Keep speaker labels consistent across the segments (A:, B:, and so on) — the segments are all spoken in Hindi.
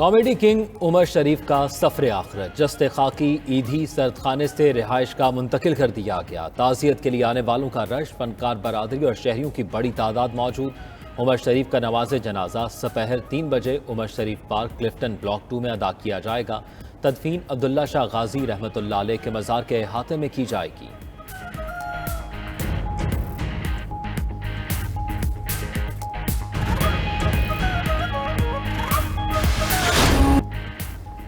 A: कॉमेडी किंग उमर शरीफ का सफर आखिरत जस्ते खाकी ईदी सर्दखाने से रिहाइश का मुंतकिल कर दिया गया। ताज़ियत के लिए आने वालों का रश, फनकार बरादरी और शहरियों की बड़ी तादाद मौजूद। उमर शरीफ का नवाज जनाजा सपहर 3 बजे उमर शरीफ पार्क क्लिफ्टन ब्लॉक 2 में अदा किया जाएगा। तदफीन अब्दुल्ला शाह गाजी रहमतुल्लाह अलैह के मज़ार के अहाते में की जाएगी।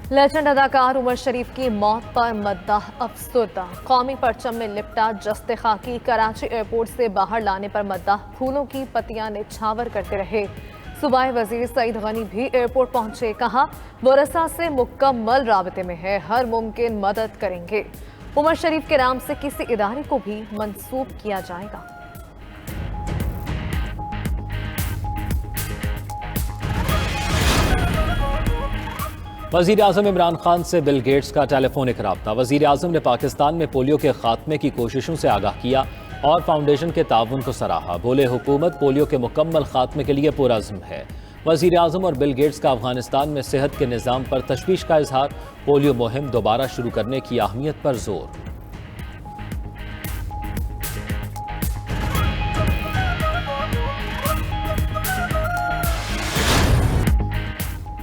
B: लेजेंड अदाकार उमर शरीफ की मौत पर मद्दाह अफसुर्दा। कौमी परचम में लिपटा जस्ते खाकी कराची एयरपोर्ट से बाहर लाने पर मद्दाह फूलों की पत्तियां निछावर करते रहे। सूबाई वजीर सईद गनी भी एयरपोर्ट पहुंचे, कहा वरसा से मुकम्मल राबते में है, हर मुमकिन मदद करेंगे। उमर शरीफ के नाम से किसी इदारे को भी मंसूब किया जाएगा।
A: वज़ीर आज़म इमरान खान से बिल गेट्स का टेलीफोनिक राब्ता। वज़ीर आज़म ने पाकिस्तान में पोलियो के खात्मे की कोशिशों से आगाह किया और फाउंडेशन के ताउन को सराहा। बोले हुकूमत पोलियो के मुकम्मल खात्मे के लिए पुरअज़्म है। वज़ीर आज़म और बिल गेट्स का अफगानिस्तान में सेहत के निज़ाम पर तशवीश का इजहार। पोलियो मुहिम दोबारा शुरू करने की अहमियत पर जोर।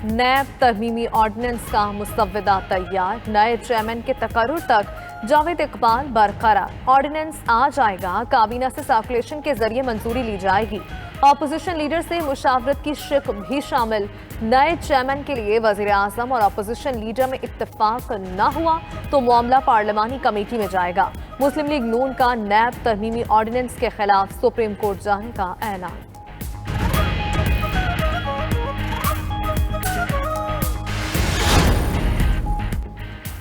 B: नैब तरमीमी ऑर्डिनेंस का मुसव्वदा तैयार। नए चेयरमैन के तकर्रुर तक जावेद इकबाल बरकरार। ऑर्डिनेंस आ जाएगा, काबीना से सर्कुलेशन के जरिए मंजूरी ली जाएगी। अपोजिशन लीडर से मुशावरत की शिक भी शामिल। नए चेयरमैन के लिए वजीर आजम और अपोजिशन लीडर में इत्तेफाक न हुआ तो मामला पार्लिमानी कमेटी में जाएगा। मुस्लिम लीग नून का नैब तरमीमी ऑर्डिनेंस के खिलाफ सुप्रीम कोर्ट जाने का ऐलान।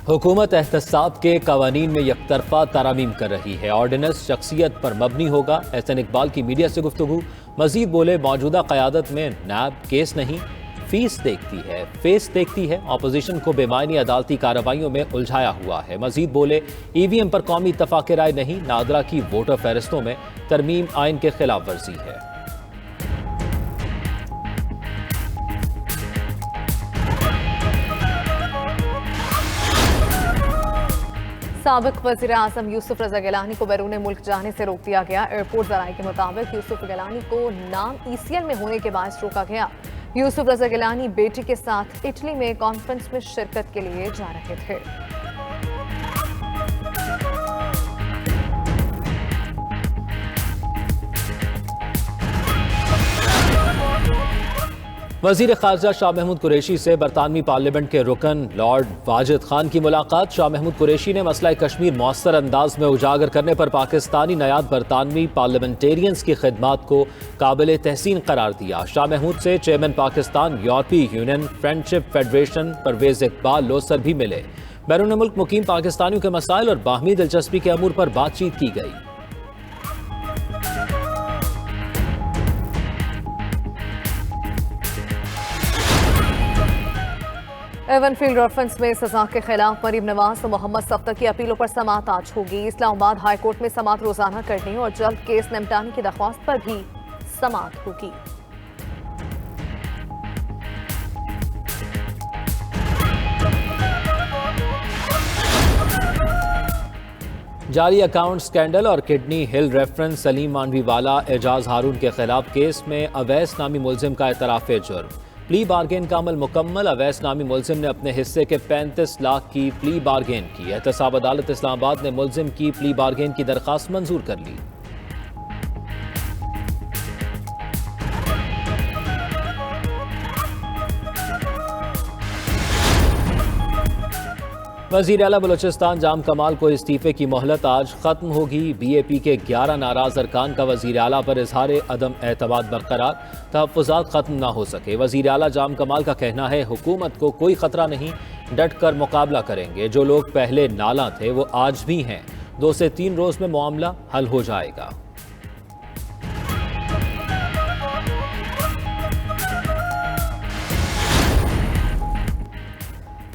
A: हुकूमत एहतसाब के कवानीन में यकतरफा तरामीम कर रही है। ऑर्डिनेंस शख्सियत पर मबनी होगा। एहसन इकबाल की मीडिया से गुफ्तगू। मजीद बोले मौजूदा क़यादत में नैब केस नहीं फीस देखती है, फेस देखती है। अपोजिशन को बेमानी अदालती कार्रवाइयों में उलझाया हुआ है। मजीद बोले EVM पर कौमी इत्तफाक राय नहीं, नादरा की वोटर फहरिस्तों में तरमीम आइन के खिलाफ वर्जी है।
B: साबिक वज़ीर आज़म यूसुफ रज़ा गिलानी को बैरून मुल्क जाने से रोक दिया गया। एयरपोर्ट ज़राए के मुताबिक यूसुफ गिलानी को नाम ECL में होने के बाद रोका गया। यूसुफ रज़ा गिलानी बेटी के साथ इटली में कॉन्फ्रेंस में शिरकत के लिए जा रहे थे।
A: वज़ीर ख़ारजा शाह महमूद कुरैशी से बरतानवी पार्लियामेंट के रुकन लॉर्ड वाजिद खान की मुलाकात। शाह महमूद कुरैशी ने मसला कश्मीर मौसर अंदाज में उजागर करने पर पाकिस्तानी नयाद बरतानवी पार्लियामेंटेरियंस की खिदमात को काबिल तहसीन करार दिया। शाह महमूद से चेयरमैन पाकिस्तान यूरोपीय union friendship federation Parvez Iqbal Losar भी मिले। बैरून मुल्क मुकीम पाकिस्तानियों के मसाइल और बाहमी दिलचस्पी के अमूर पर बातचीत की गई।
B: एवनफील्ड रेफरेंस में सजा के खिलाफ मरीम नवाज और मोहम्मद सफ्तर की अपीलों पर समाअत आज होगी। इस्लामाबाद हाई कोर्ट में समाअत रोजाना करने और जल्द केस निपटाने की दरख्वास्त पर भी समाअत होगी।
A: जारी अकाउंट स्कैंडल और किडनी हिल रेफरेंस सलीम मांडवीवाला एजाज हारून के खिलाफ केस में अवैस नामी मुलजिम का एतराफ़ जुर्म। प्ली बार्गेन का अमल मुकम्मल। अवैस नामी मुलजिम ने अपने हिस्से के 35 लाख की प्ली बार्गेन की। एहतसाब अदालत इस्लामाबाद ने मुलजिम की प्ली बार्गेन की दरख्वास्त मंजूर कर ली। वज़ीर आला बलूचिस्तान जाम कमाल को इस्तीफे की मोहलत आज खत्म होगी। BAP के 11 नाराज अरकान का वज़ीर आला पर इजहार अदम एतमाद बरकरार। तहफ़्फ़ुज़ात खत्म ना हो सके। वज़ीर आला जाम कमाल का कहना है हुकूमत को कोई खतरा नहीं, डट कर मुकाबला करेंगे। जो लोग पहले नाला थे वो आज भी हैं। 2 से 3 रोज में मामला हल हो जाएगा।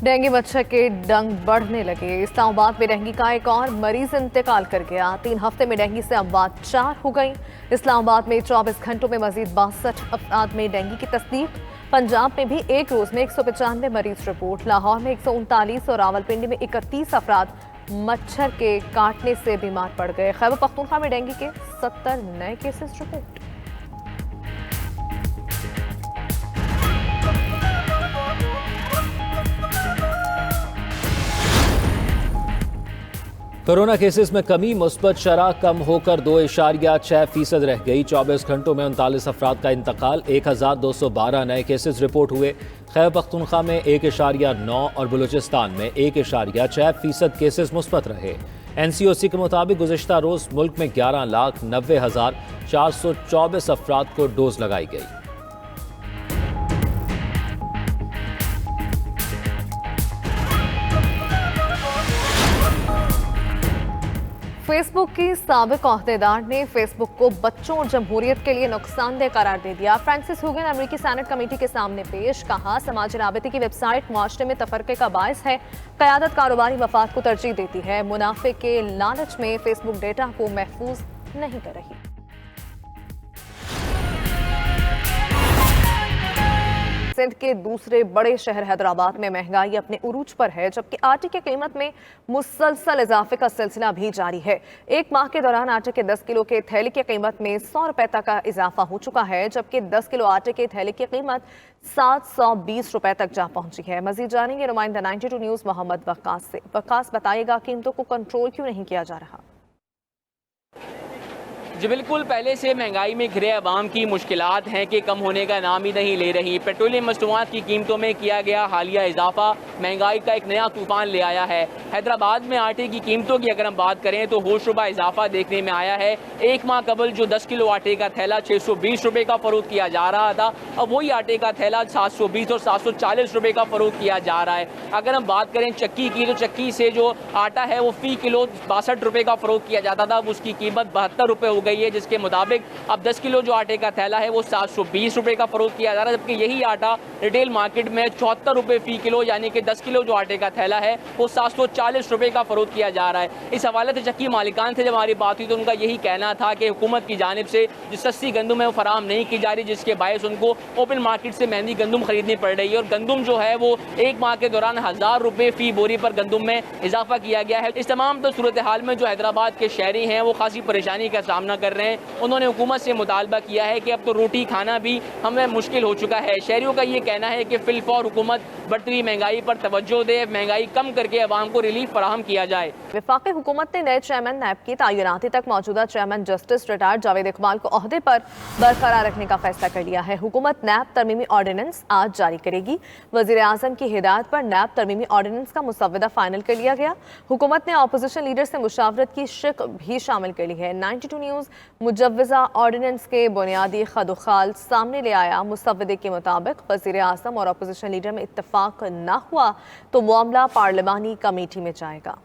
B: डेंगू मच्छर के डंक बढ़ने लगे। इस्लामाबाद में डेंगू का एक और मरीज इंतकाल कर गया। 3 हफ्ते में डेंगू से अमवात 4 हो गई। इस्लामाबाद में 24 घंटों में मजीद 62 अफराद में डेंगू की तस्दीक। पंजाब में भी एक रोज में 195 मरीज रिपोर्ट। लाहौर में 139 और रावलपिंडी में 31 अफराद मच्छर के काटने से बीमार पड़ गए। खैबर पख्तूनख्वा में डेंगू के 70 नए केसेस रिपोर्ट।
A: कोरोना केसेस में कमी, मुस्बत शरह कम होकर 2.6% रह गई। 24 घंटों में 39 अफराद का इंतकाल। 1212 नए केसेस रिपोर्ट हुए। खैबर पख्तूनख्वा में 1.9 और बलूचिस्तान में 1.6% केसेस मुस्बत रहे। NCOC के मुताबिक गुज़िश्ता रोज मुल्क में 11,90,424 अफराद को डोज लगाई गई।
B: फेसबुक की साबिक ओहदेदार ने फेसबुक को बच्चों और जमहूरियत के लिए नुकसानदेह करार दे दिया। फ्रांसिस हुगन अमेरिकी सेनेट कमेटी के सामने पेश। कहा, समाजी राबते की वेबसाइट मुआशरे में तफरके का बायस है। क़यादत कारोबारी मफाद को तरजीह देती है। मुनाफे के लालच में फेसबुक डेटा को महफूज नहीं कर रही। सिंध के दूसरे बड़े शहर हैदराबाद में महंगाई अपने उरूज पर है, जबकि आटे की कीमत में मुसलसल इजाफे का सिलसिला भी जारी है। एक माह के दौरान आटे के 10 किलो के थैले की कीमत में 100 रुपए तक का इजाफा हो चुका है, जबकि 10 किलो आटे के थैले की कीमत 720 रुपए तक जा पहुंची है। मजीद जानेंगे नुमाइंदा 92 न्यूज मोहम्मद वक्कास से। वक्कास, बताइएगा कीमतों को कंट्रोल क्यों नहीं किया जा रहा?
C: जी बिल्कुल, पहले से महंगाई में घिरे अवाम की मुश्किलात हैं कि कम होने का नाम ही नहीं ले रही। पेट्रोलियम मसनूआत की कीमतों में किया गया हालिया इजाफा महंगाई का एक नया तूफान ले आया है। हैदराबाद में आटे की कीमतों की अगर हम बात करें तो होशरुबा इजाफा देखने में आया है। एक माह कबल जो 10 किलो आटे का थैला 620 रुपये का फरोख्त किया जा रहा था, अब वही आटे का थैला 720 और 740 रुपये का फरोख्त किया जा रहा है। अगर हम बात करें चक्की की, तो चक्की से जो आटा है वो फ़ी किलो 62 रुपये का फरोख्त किया जाता था, अब उसकी कीमत 72 रुपये हो गई है, जिसके मुताबिक अब 10 किलो जो आटे का थैला है वो 720 रुपये का फरोख्त किया जा रहा है, जबकि यही आटा रिटेल मार्केट में 74 रुपये फ़ी किलो, यानी कि 10 किलो जो आटे का थैला है वो 740 रुपये का फरोख्त किया जा रहा है। इस हवाले से चक्की मालिकान से जब हमारी बात हुई तो उनका यही कहना था कि हुकूमत की जानिब से जो सस्ती गंदुम है वो फराम नहीं की जा रही, जिसके बायस उनको ओपन मार्केट से महंगी गंदुम खरीदनी पड़ रही है। और गंदुम जो है वो एक माह के दौरान 1000 रुपये फ़ी बोरी पर गंदुम में इजाफा किया गया है। इस तमाम तो सूरत हाल में जो हैदराबाद के शहरी हैं वो खासी परेशानी का सामना कर रहे हैं। उन्होंने हुकूमत से मुतालबा किया है कि अब तो रोटी खाना भी हमें मुश्किल हो चुका है। शहरियों का ये कहना है कि फिलफौर हुकूमत बढ़ती हुई महंगाई पर तवज्जो दे, महंगाई कम करके अवाम को रिलीफ फराहम किया जाए।
B: वफाकी हुकूमत ने नए चेयरमैन नैब की तैनाती तक मौजूदा chairman justice retired Javed Iqbal को ओहदे पर बरकरार रखने का फैसला कर लिया है। हुकूमत नैब तरमीमी ऑर्डिनेंस आज जारी करेगी। वजीर आजम की हिदायत पर नैब तरमीमी ऑर्डिनेंस का मुसव्वदा फाइनल कर लिया गया। हुकूमत ने अपोजिशन लीडर से मुशावरत की शिक भी शामिल कर ली है। 92 न्यूज़ मुजव्वजा ऑर्डिनेंस के बुनियादी खदोखाल सामने ले आया। मुसव्वदे के मुताबिक वजीर आजम और अपोजिशन लीडर में इत्तफाक न हुआ तो मामला पार्लिमानी कमेटी में जाएगा।